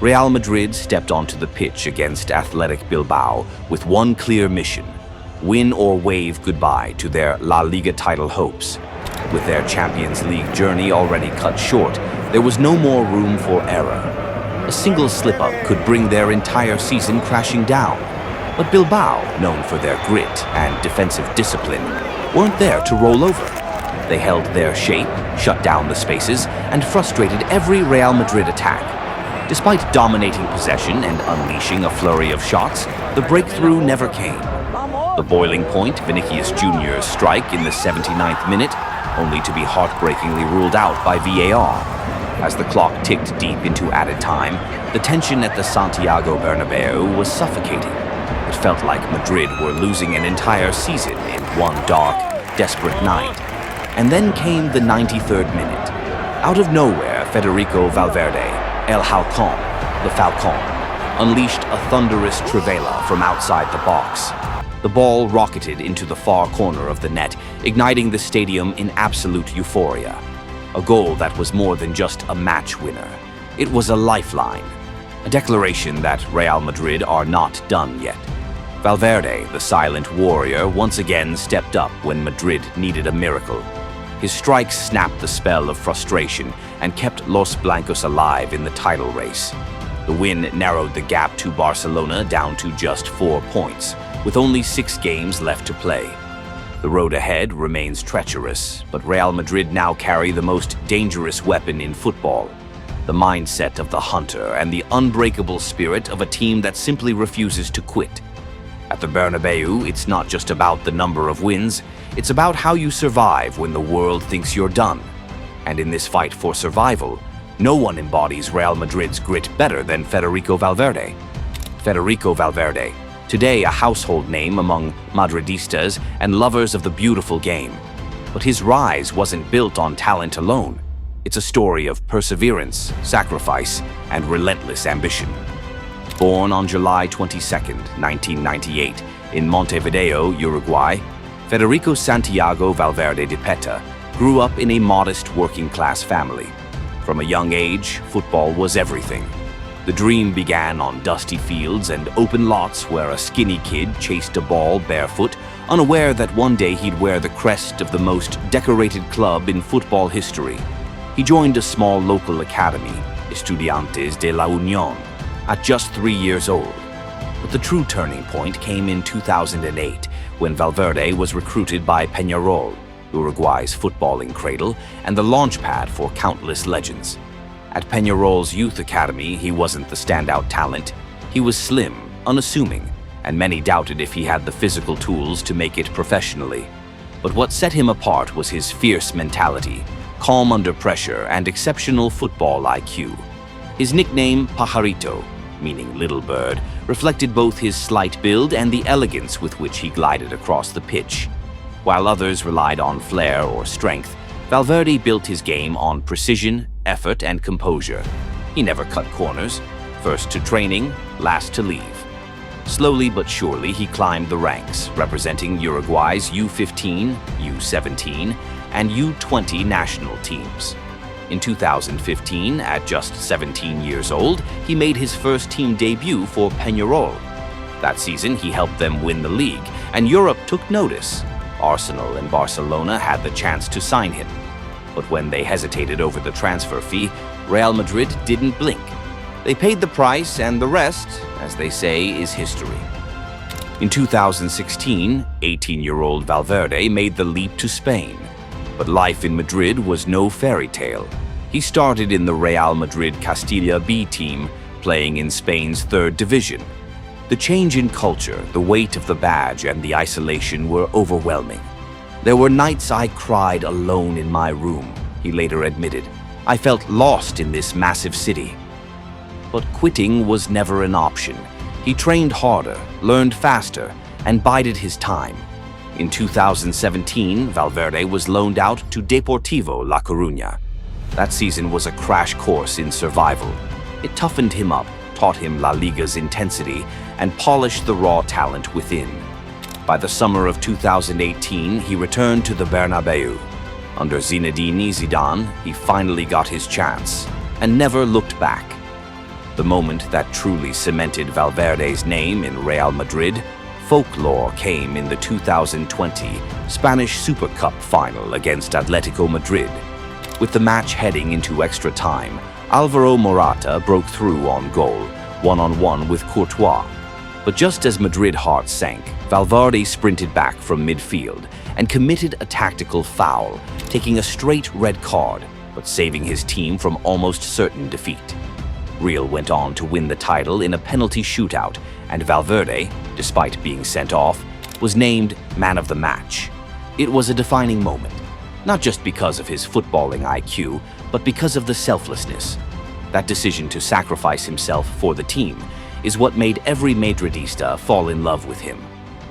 Real Madrid stepped onto the pitch against Athletic Bilbao with one clear mission: win or wave goodbye to their La Liga title hopes. With their Champions League journey already cut short, there was no more room for error. A single slip-up could bring their entire season crashing down. But Bilbao, known for their grit and defensive discipline, weren't there to roll over. They held their shape, shut down the spaces, and frustrated every Real Madrid attack. Despite dominating possession and unleashing a flurry of shots, the breakthrough never came. The boiling point, Vinicius Jr.'s strike in the 79th minute, only to be heartbreakingly ruled out by VAR. As the clock ticked deep into added time, the tension at the Santiago Bernabeu was suffocating. It felt like Madrid were losing an entire season in one dark, desperate night. And then came the 93rd minute. Out of nowhere, Federico Valverde, El Halcón, the Falcon, unleashed a thunderous Trivela from outside the box. The ball rocketed into the far corner of the net, igniting the stadium in absolute euphoria. A goal that was more than just a match winner. It was a lifeline, a declaration that Real Madrid are not done yet. Valverde, the silent warrior, once again stepped up when Madrid needed a miracle. His strikes snapped the spell of frustration and kept Los Blancos alive in the title race. The win narrowed the gap to Barcelona down to just 4 points, with only 6 games left to play. The road ahead remains treacherous, but Real Madrid now carry the most dangerous weapon in football: the mindset of the hunter and the unbreakable spirit of a team that simply refuses to quit. At the Bernabeu, it's not just about the number of wins, it's about how you survive when the world thinks you're done. And in this fight for survival, no one embodies Real Madrid's grit better than Federico Valverde. Federico Valverde, today a household name among Madridistas and lovers of the beautiful game. But his rise wasn't built on talent alone. It's a story of perseverance, sacrifice, and relentless ambition. Born on July 22, 1998, in Montevideo, Uruguay, Federico Santiago Valverde de Peta grew up in a modest working-class family. From a young age, football was everything. The dream began on dusty fields and open lots where a skinny kid chased a ball barefoot, unaware that one day he'd wear the crest of the most decorated club in football history. He joined a small local academy, Estudiantes de la Unión, at just 3 years old. But the true turning point came in 2008, when Valverde was recruited by Peñarol, Uruguay's footballing cradle and the launchpad for countless legends. At Peñarol's youth academy, he wasn't the standout talent. He was slim, unassuming, and many doubted if he had the physical tools to make it professionally. But what set him apart was his fierce mentality, calm under pressure, and exceptional football IQ. His nickname, Pajarito, meaning little bird, reflected both his slight build and the elegance with which he glided across the pitch. While others relied on flair or strength, Valverde built his game on precision, effort, and composure. He never cut corners, first to training, last to leave. Slowly but surely, he climbed the ranks, representing Uruguay's U15, U17, and U20 national teams. In 2015, at just 17 years old, he made his first team debut for Peñarol. That season, he helped them win the league, and Europe took notice. Arsenal and Barcelona had the chance to sign him. But when they hesitated over the transfer fee, Real Madrid didn't blink. They paid the price, and the rest, as they say, is history. In 2016, 18-year-old Valverde made the leap to Spain. But life in Madrid was no fairy tale. He started in the Real Madrid Castilla B team, playing in Spain's 3rd division. The change in culture, the weight of the badge, and the isolation were overwhelming. There were nights I cried alone in my room, he later admitted. I felt lost in this massive city. But quitting was never an option. He trained harder, learned faster, and bided his time. In 2017, Valverde was loaned out to Deportivo La Coruña. That season was a crash course in survival. It toughened him up, taught him La Liga's intensity, and polished the raw talent within. By the summer of 2018, he returned to the Bernabeu. Under Zinedine Zidane, he finally got his chance, and never looked back. The moment that truly cemented Valverde's name in Real Madrid, folklore came in the 2020 Spanish Super Cup final against Atletico Madrid. With the match heading into extra time, Alvaro Morata broke through on goal, one-on-one with Courtois. But just as Madrid hearts sank, Valverde sprinted back from midfield and committed a tactical foul, taking a straight red card, but saving his team from almost certain defeat. Real went on to win the title in a penalty shootout, and Valverde, despite being sent off, was named Man of the Match. It was a defining moment, not just because of his footballing IQ, but because of the selflessness. That decision to sacrifice himself for the team is what made every Madridista fall in love with him.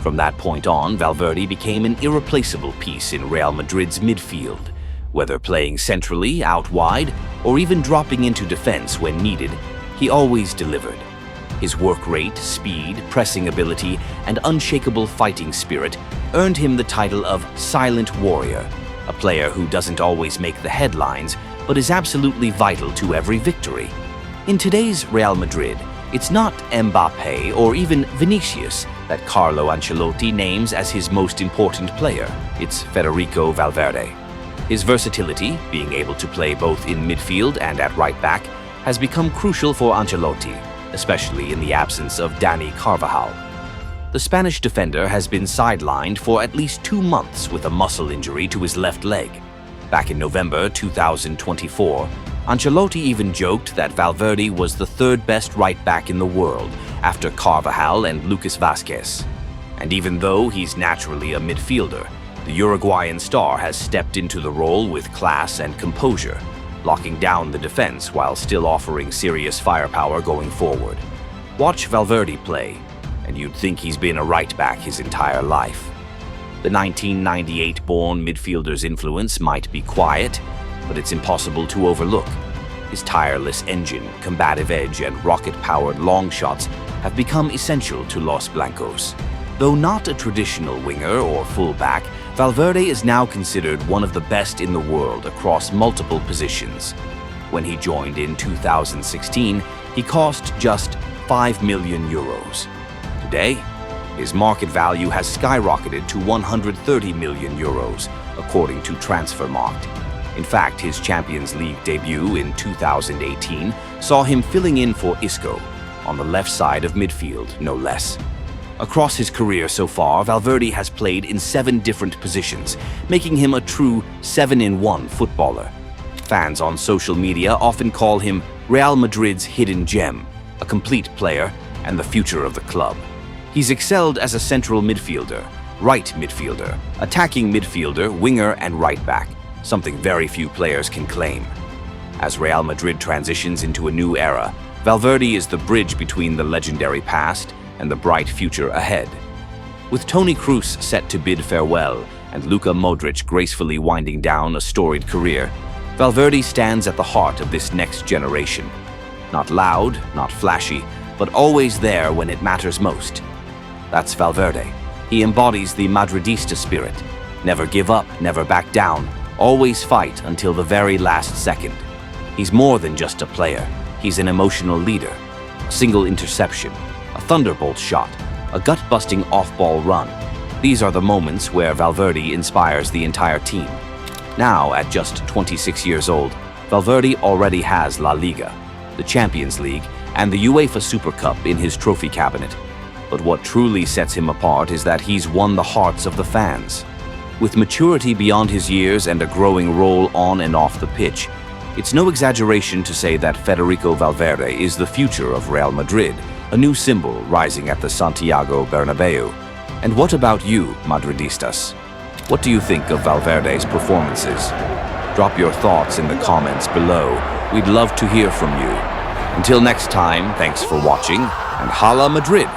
From that point on, Valverde became an irreplaceable piece in Real Madrid's midfield. Whether playing centrally, out wide, or even dropping into defense when needed, he always delivered. His work rate, speed, pressing ability, and unshakable fighting spirit earned him the title of Silent Warrior, a player who doesn't always make the headlines, but is absolutely vital to every victory. In today's Real Madrid, it's not Mbappe or even Vinicius that Carlo Ancelotti names as his most important player. It's Federico Valverde. His versatility, being able to play both in midfield and at right back, has become crucial for Ancelotti, especially in the absence of Dani Carvajal. The Spanish defender has been sidelined for at least 2 months with a muscle injury to his left leg. Back in November 2024, Ancelotti even joked that Valverde was the third best right back in the world after Carvajal and Lucas Vázquez. And even though he's naturally a midfielder, the Uruguayan star has stepped into the role with class and composure, locking down the defense while still offering serious firepower going forward. Watch Valverde play, and you'd think he's been a right back his entire life. The 1998-born midfielder's influence might be quiet, but it's impossible to overlook. His tireless engine, combative edge, and rocket-powered long shots have become essential to Los Blancos. Though not a traditional winger or fullback, Valverde is now considered one of the best in the world across multiple positions. When he joined in 2016, he cost just €5 million. Today, his market value has skyrocketed to €130 million, according to Transfermarkt. In fact, his Champions League debut in 2018 saw him filling in for Isco, on the left side of midfield, no less. Across his career so far, Valverde has played in 7 different positions, making him a true 7-in-1 footballer. Fans on social media often call him Real Madrid's hidden gem, a complete player and the future of the club. He's excelled as a central midfielder, right midfielder, attacking midfielder, winger, and right back, something very few players can claim. As Real Madrid transitions into a new era, Valverde is the bridge between the legendary past and the bright future ahead. With Toni Kroos set to bid farewell and Luka Modric gracefully winding down a storied career, Valverde stands at the heart of this next generation. Not loud, not flashy, but always there when it matters most. That's Valverde. He embodies the Madridista spirit. Never give up, never back down, always fight until the very last second. He's more than just a player. He's an emotional leader. A single interception, a thunderbolt shot, a gut-busting off-ball run. These are the moments where Valverde inspires the entire team. Now, at just 26 years old, Valverde already has La Liga, the Champions League, and the UEFA Super Cup in his trophy cabinet. But what truly sets him apart is that he's won the hearts of the fans. With maturity beyond his years and a growing role on and off the pitch, it's no exaggeration to say that Federico Valverde is the future of Real Madrid, a new symbol rising at the Santiago Bernabeu. And what about you, Madridistas? What do you think of Valverde's performances? Drop your thoughts in the comments below. We'd love to hear from you. Until next time, thanks for watching, and Hala Madrid!